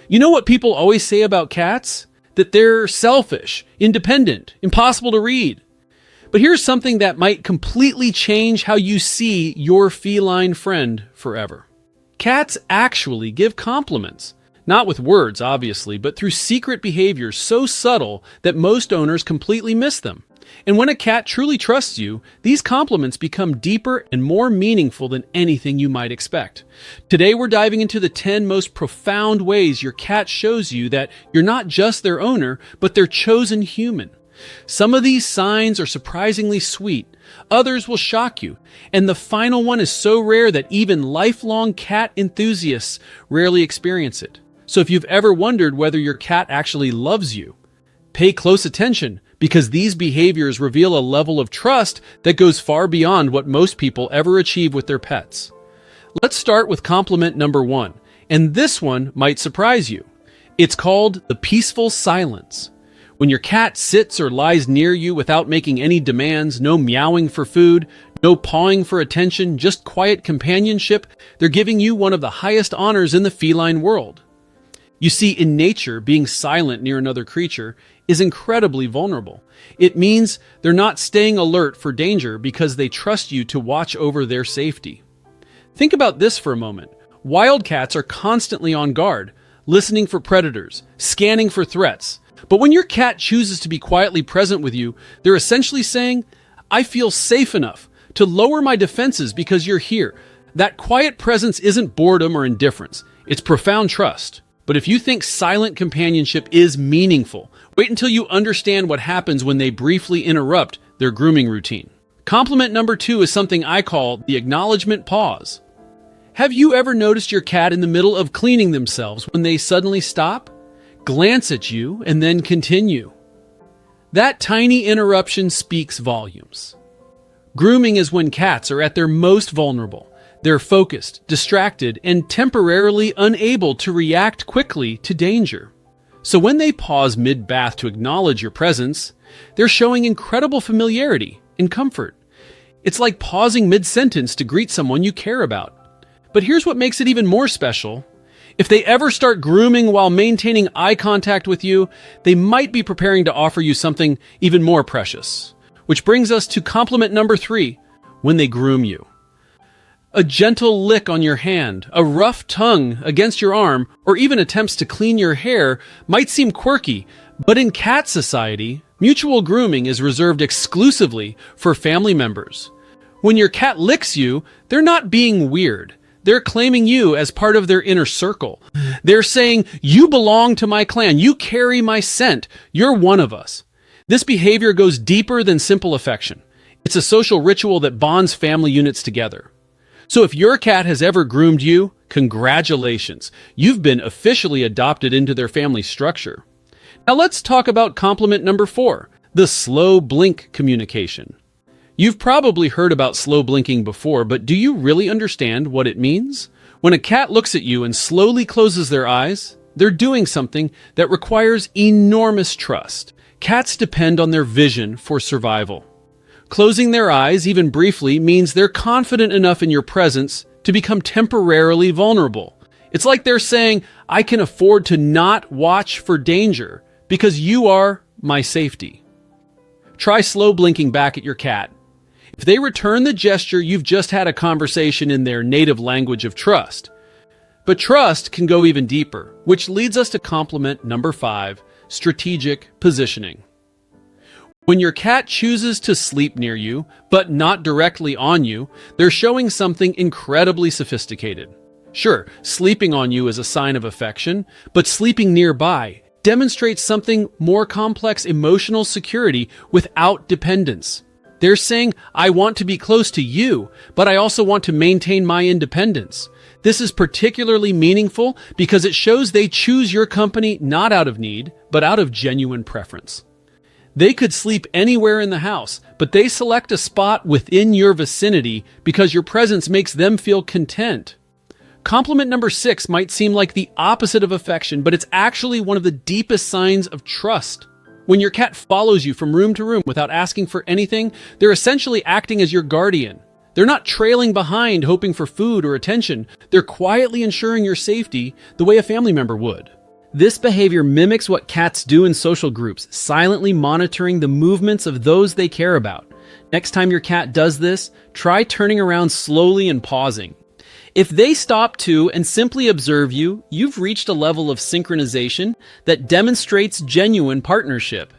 You know what people always say about cats? That they're selfish, independent, impossible to read. But here's something that might completely change how you see your feline friend forever. Cats actually give compliments. Not with words, obviously, but through secret behaviors so subtle that most owners completely miss them. And when a cat truly trusts you, these compliments become deeper and more meaningful than anything you might expect. Today we're diving into the 10 most profound ways your cat shows you that you're not just their owner, but their chosen human. Some of these signs are surprisingly sweet, others will shock you, and the final one is so rare that even lifelong cat enthusiasts rarely experience it. So if you've ever wondered whether your cat actually loves you, pay close attention, because these behaviors reveal a level of trust that goes far beyond what most people ever achieve with their pets. Let's start with compliment number 1, and this one might surprise you. It's called the peaceful silence. When your cat sits or lies near you without making any demands, no meowing for food, no pawing for attention, just quiet companionship, they're giving you one of the highest honors in the feline world. You see, in nature, being silent near another creature is incredibly vulnerable. It means they're not staying alert for danger because they trust you to watch over their safety. Think about this for a moment. Wild cats are constantly on guard, listening for predators, scanning for threats. But when your cat chooses to be quietly present with you, they're essentially saying, I feel safe enough to lower my defenses because you're here. That quiet presence isn't boredom or indifference. It's profound trust. But if you think silent companionship is meaningful, wait until you understand what happens when they briefly interrupt their grooming routine. Compliment number 2 is something I call the acknowledgement pause. Have you ever noticed your cat in the middle of cleaning themselves when they suddenly stop, glance at you, and then continue? That tiny interruption speaks volumes. Grooming is when cats are at their most vulnerable. They're focused, distracted, and temporarily unable to react quickly to danger. So when they pause mid-bath to acknowledge your presence, they're showing incredible familiarity and comfort. It's like pausing mid-sentence to greet someone you care about. But here's what makes it even more special. If they ever start grooming while maintaining eye contact with you, they might be preparing to offer you something even more precious. Which brings us to compliment number 3, when they groom you. A gentle lick on your hand, a rough tongue against your arm, or even attempts to clean your hair might seem quirky, but in cat society, mutual grooming is reserved exclusively for family members. When your cat licks you, they're not being weird. They're claiming you as part of their inner circle. They're saying, you belong to my clan, you carry my scent, you're one of us. This behavior goes deeper than simple affection. It's a social ritual that bonds family units together. So if your cat has ever groomed you, congratulations. You've been officially adopted into their family structure. Now let's talk about compliment number 4, the slow blink communication. You've probably heard about slow blinking before, but do you really understand what it means? When a cat looks at you and slowly closes their eyes, they're doing something that requires enormous trust. Cats depend on their vision for survival. Closing their eyes, even briefly, means they're confident enough in your presence to become temporarily vulnerable. It's like they're saying, I can afford to not watch for danger because you are my safety. Try slow blinking back at your cat. If they return the gesture, you've just had a conversation in their native language of trust. But trust can go even deeper, which leads us to compliment number 5, strategic positioning. When your cat chooses to sleep near you, but not directly on you, they're showing something incredibly sophisticated. Sure, sleeping on you is a sign of affection, but sleeping nearby demonstrates something more complex: emotional security without dependence. They're saying, I want to be close to you, but I also want to maintain my independence. This is particularly meaningful because it shows they choose your company not out of need, but out of genuine preference. They could sleep anywhere in the house, but they select a spot within your vicinity because your presence makes them feel content. Compliment number 6 might seem like the opposite of affection, but it's actually one of the deepest signs of trust. When your cat follows you from room to room without asking for anything, they're essentially acting as your guardian. They're not trailing behind hoping for food or attention. They're quietly ensuring your safety the way a family member would. This behavior mimics what cats do in social groups, silently monitoring the movements of those they care about. Next time your cat does this, try turning around slowly and pausing. If they stop too and simply observe you, you've reached a level of synchronization that demonstrates genuine partnership.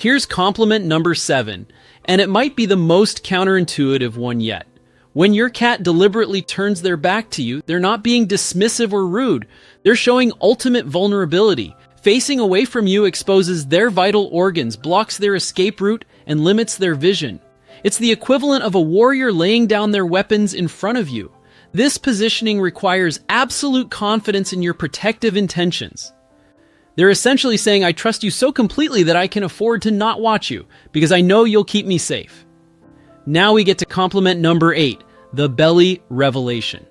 Here's compliment number 7, and it might be the most counterintuitive one yet. When your cat deliberately turns their back to you, they're not being dismissive or rude. They're showing ultimate vulnerability. Facing away from you exposes their vital organs, blocks their escape route, and limits their vision. It's the equivalent of a warrior laying down their weapons in front of you. This positioning requires absolute confidence in your protective intentions. They're essentially saying, I trust you so completely that I can afford to not watch you, because I know you'll keep me safe. Now we get to compliment number 8, the belly revelation.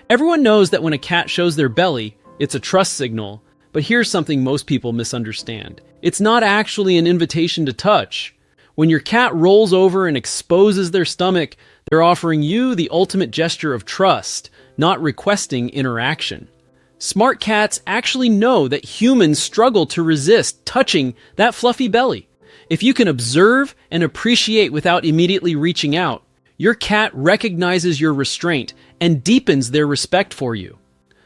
Everyone knows that when a cat shows their belly, it's a trust signal, but here's something most people misunderstand. It's not actually an invitation to touch. When your cat rolls over and exposes their stomach, they're offering you the ultimate gesture of trust, not requesting interaction. Smart cats actually know that humans struggle to resist touching that fluffy belly. If you can observe and appreciate without immediately reaching out, your cat recognizes your restraint and deepens their respect for you.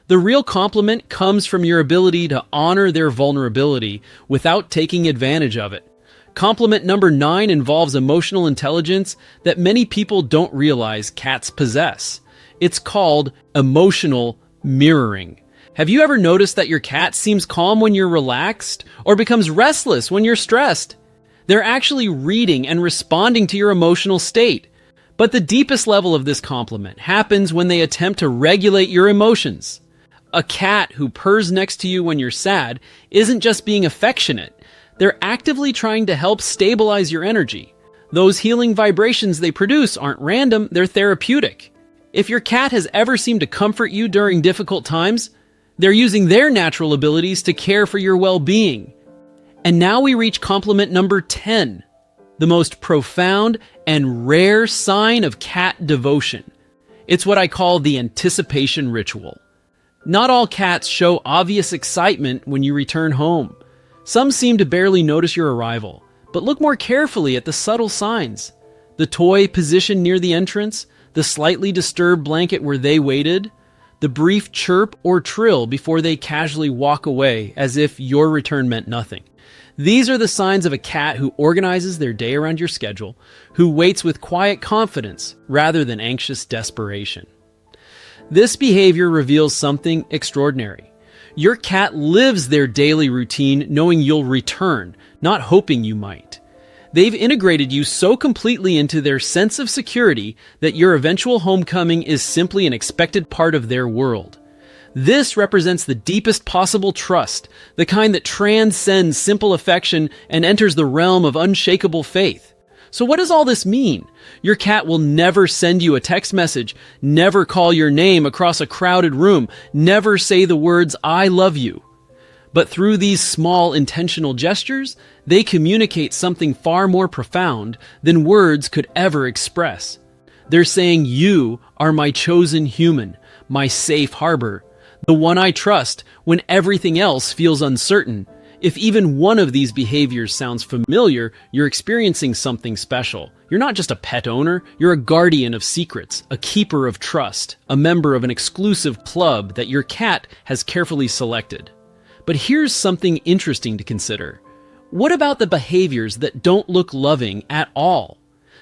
The real compliment comes from your ability to honor their vulnerability without taking advantage of it. Compliment number 9 involves emotional intelligence that many people don't realize cats possess. It's called emotional mirroring. Have you ever noticed that your cat seems calm when you're relaxed or becomes restless when you're stressed? They're actually reading and responding to your emotional state. But the deepest level of this compliment happens when they attempt to regulate your emotions. A cat who purrs next to you when you're sad isn't just being affectionate. They're actively trying to help stabilize your energy. Those healing vibrations they produce aren't random, they're therapeutic. If your cat has ever seemed to comfort you during difficult times, they're using their natural abilities to care for your well-being. And now we reach compliment number 10, the most profound and rare sign of cat devotion. It's what I call the anticipation ritual. Not all cats show obvious excitement when you return home. Some seem to barely notice your arrival, but look more carefully at the subtle signs. The toy positioned near the entrance, the slightly disturbed blanket where they waited, the brief chirp or trill before they casually walk away as if your return meant nothing. These are the signs of a cat who organizes their day around your schedule, who waits with quiet confidence rather than anxious desperation. This behavior reveals something extraordinary. Your cat lives their daily routine knowing you'll return, not hoping you might. They've integrated you so completely into their sense of security that your eventual homecoming is simply an expected part of their world. This represents the deepest possible trust, the kind that transcends simple affection and enters the realm of unshakable faith. So what does all this mean? Your cat will never send you a text message, never call your name across a crowded room, never say the words, "I love you." But through these small intentional gestures, they communicate something far more profound than words could ever express. They're saying, "You are my chosen human, my safe harbor, the one I trust when everything else feels uncertain." If even one of these behaviors sounds familiar, you're experiencing something special. You're not just a pet owner, you're a guardian of secrets, a keeper of trust, a member of an exclusive club that your cat has carefully selected. But here's something interesting to consider. What about the behaviors that don't look loving at all?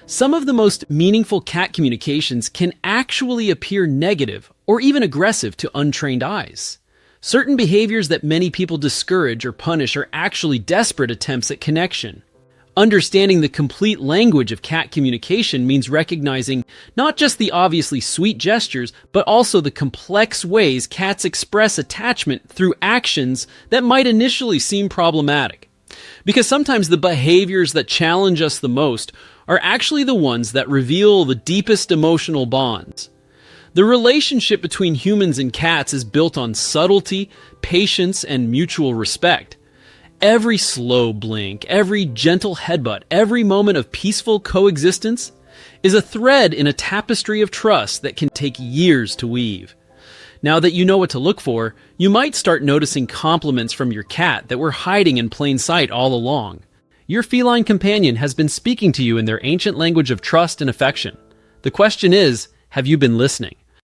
Some of the most meaningful cat communications can actually appear negative or even aggressive to untrained eyes. Certain behaviors that many people discourage or punish are actually desperate attempts at connection. Understanding the complete language of cat communication means recognizing not just the obviously sweet gestures, but also the complex ways cats express attachment through actions that might initially seem problematic. Because sometimes the behaviors that challenge us the most are actually the ones that reveal the deepest emotional bonds. The relationship between humans and cats is built on subtlety, patience, and mutual respect. Every slow blink, every gentle headbutt, every moment of peaceful coexistence is a thread in a tapestry of trust that can take years to weave. Now that you know what to look for, you might start noticing compliments from your cat that were hiding in plain sight all along. Your feline companion has been speaking to you in their ancient language of trust and affection. The question is, have you been listening?